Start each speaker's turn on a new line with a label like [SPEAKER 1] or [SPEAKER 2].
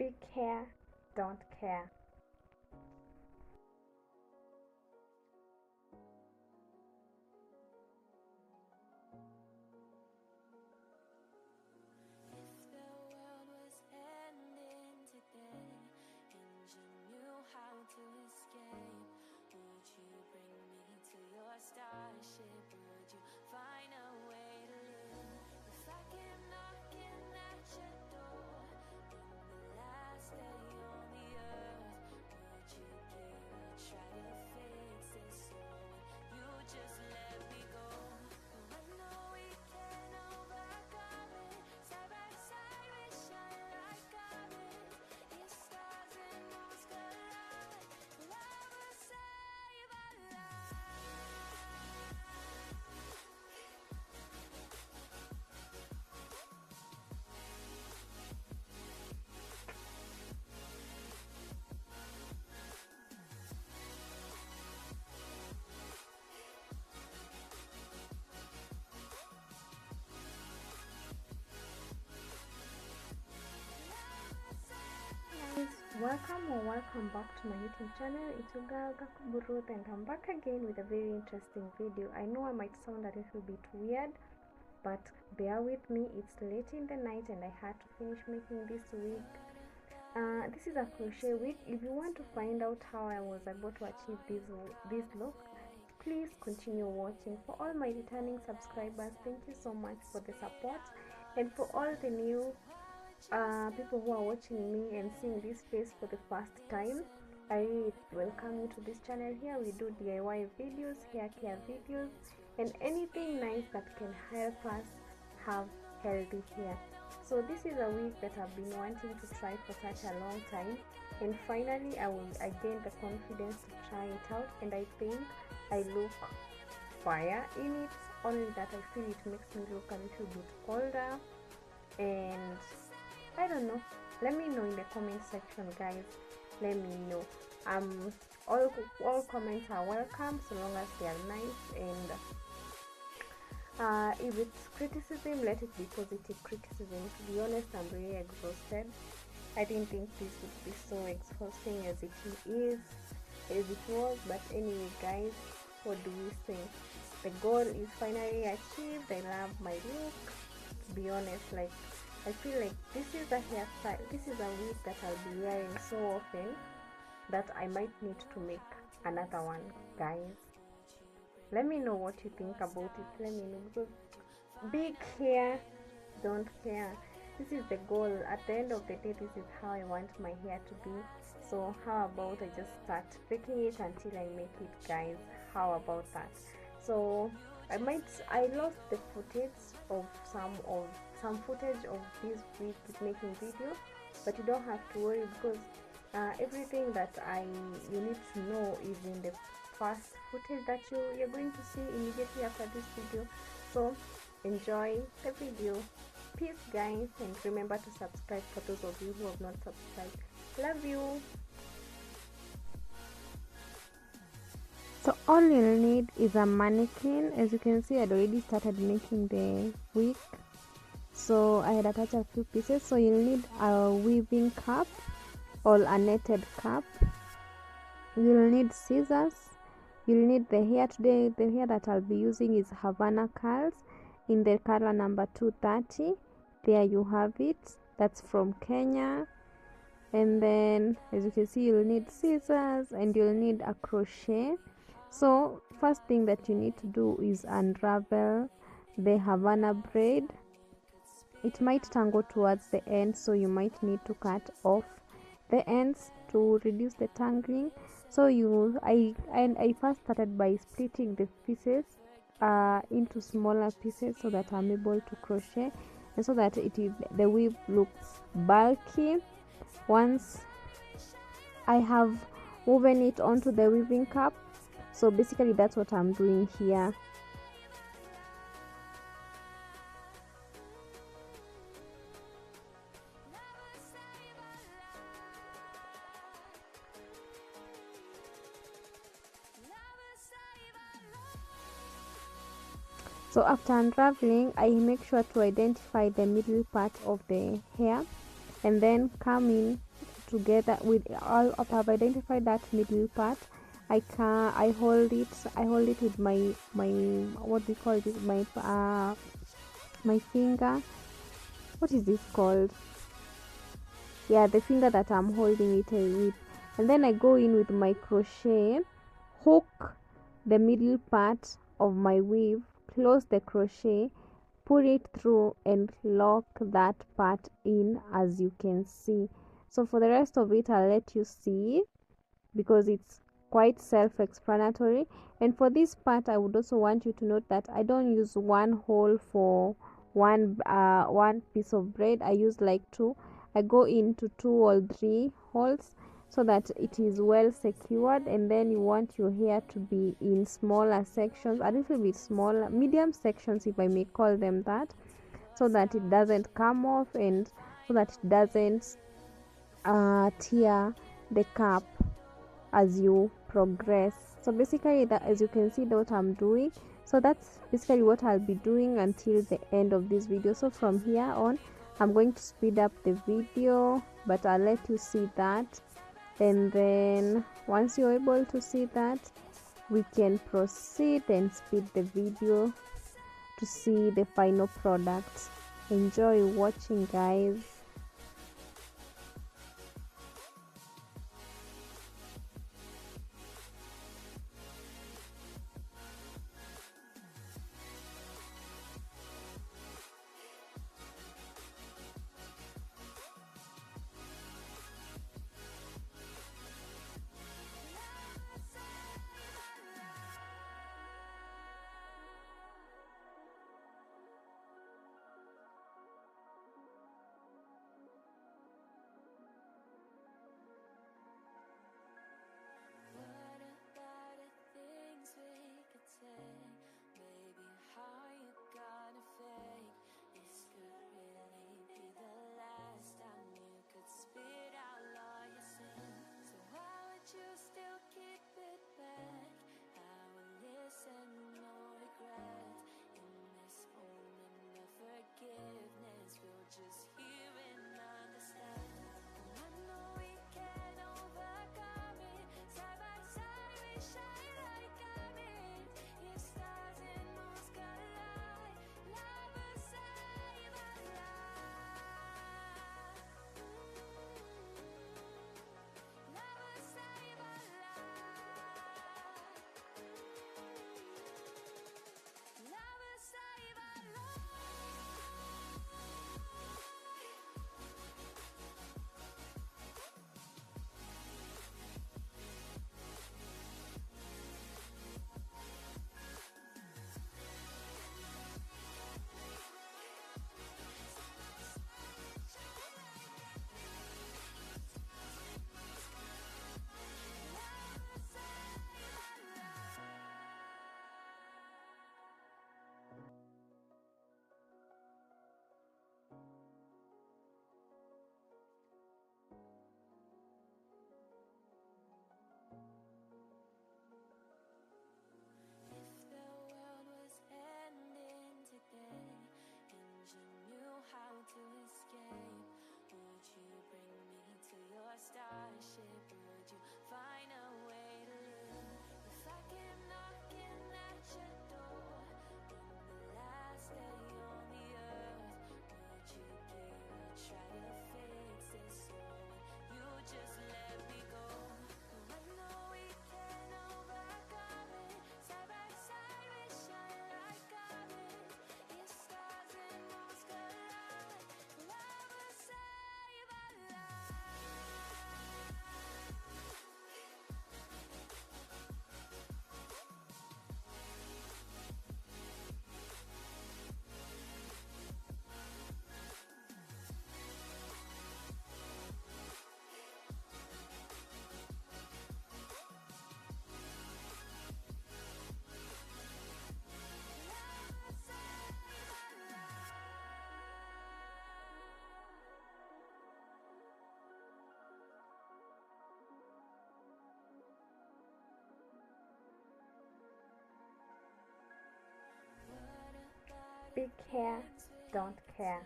[SPEAKER 1] Big hair, don't care.
[SPEAKER 2] Starship, would you find a way to live? If I came knocking at your door in the last day on the earth, would you give a try to fix this, or would you just let me go? I know we can overcome it. Side by side we shine like comets. If stars and moons collide, love will save our lives.
[SPEAKER 1] Welcome back to my YouTube channel. It's your girl Gakuburuth, and I'm back again with a very interesting video. I know I might sound a little bit weird, but bear with me. It's late in the night and I had to finish making this wig. This is a crochet wig. If you want to find out how I was able to achieve this look, please continue watching. For all my returning subscribers, thank you so much for the support, and for all the new people who are watching me and seeing this face for the first time, I really welcome you to this channel. Here we do DIY videos, hair care videos, and anything nice that can help us have healthy hair. So this is a wig that I've been wanting to try for such a long time, and finally I gained the confidence to try it out, and I think I look fire in it, only that I feel it makes me look a little bit older, and I don't know. Let me know in the comment section, guys. Let me know. All comments are welcome, so long as they are nice, and if it's criticism, let it be positive criticism. To be honest, I'm really exhausted. I didn't think this would be so exhausting as it was, but anyway, guys, what do we say? The goal is finally achieved. I love my look. To be honest, like, I feel like this is a hairstyle, this is a wig that I'll be wearing so often that I might need to make another one, guys. Let me know what you think about it. Let me know, because big hair, don't care. This is the goal. At the end of the day, this is how I want my hair to be. So how about I just start faking it until I make it, guys? How about that? So I lost the footage of some footage of this week with making video, but you don't have to worry, because everything that you need to know is in the first footage that you're going to see immediately after this video. So enjoy the video. Peace, guys, and remember to subscribe for those of you who have not subscribed. Love you. So all you'll need is a mannequin. As you can see, I'd already started making the wig, so I had attached a few pieces. So you'll need a weaving cap or a netted cap. You'll need scissors. You'll need the hair. Today the hair that I'll be using is Havana curls in the color number 230. There you have it. That's from Kenya. And then, as you can see, you'll need scissors and you'll need a crochet. So first thing that you need to do is unravel the Havana braid. It might tangle towards the end, so you might need to cut off the ends to reduce the tangling. So I first started by splitting the pieces into smaller pieces so that I'm able to crochet, and so that the weave looks bulky. Once I have woven it onto the weaving cap, so basically that's what I'm doing here. So after unraveling, I make sure to identify the middle part of the hair and then come in together with all of I've identified that middle part. I hold it with my what do you call this, my finger. What is this called? Yeah, the finger that I'm holding it with. And then I go in with my crochet, hook the middle part of my weave, close the crochet, pull it through and lock that part in, as you can see. So for the rest of it, I'll let you see because it's quite self-explanatory. And for this part, I would also want you to note that I don't use one hole for one piece of braid. I use like two. I go into 2 or 3 holes so that it is well secured. And then you want your hair to be in smaller sections, a little bit smaller, medium sections if I may call them that, so that it doesn't come off and so that it doesn't tear the cap as you progress. So basically, that, as you can see, what I'm doing, so that's basically what I'll be doing until the end of this video. So from here on, I'm going to speed up the video, but I'll let you see that, and then once you're able to see that, we can proceed and speed the video to see the final product. Enjoy watching, guys. Big hair, don't care.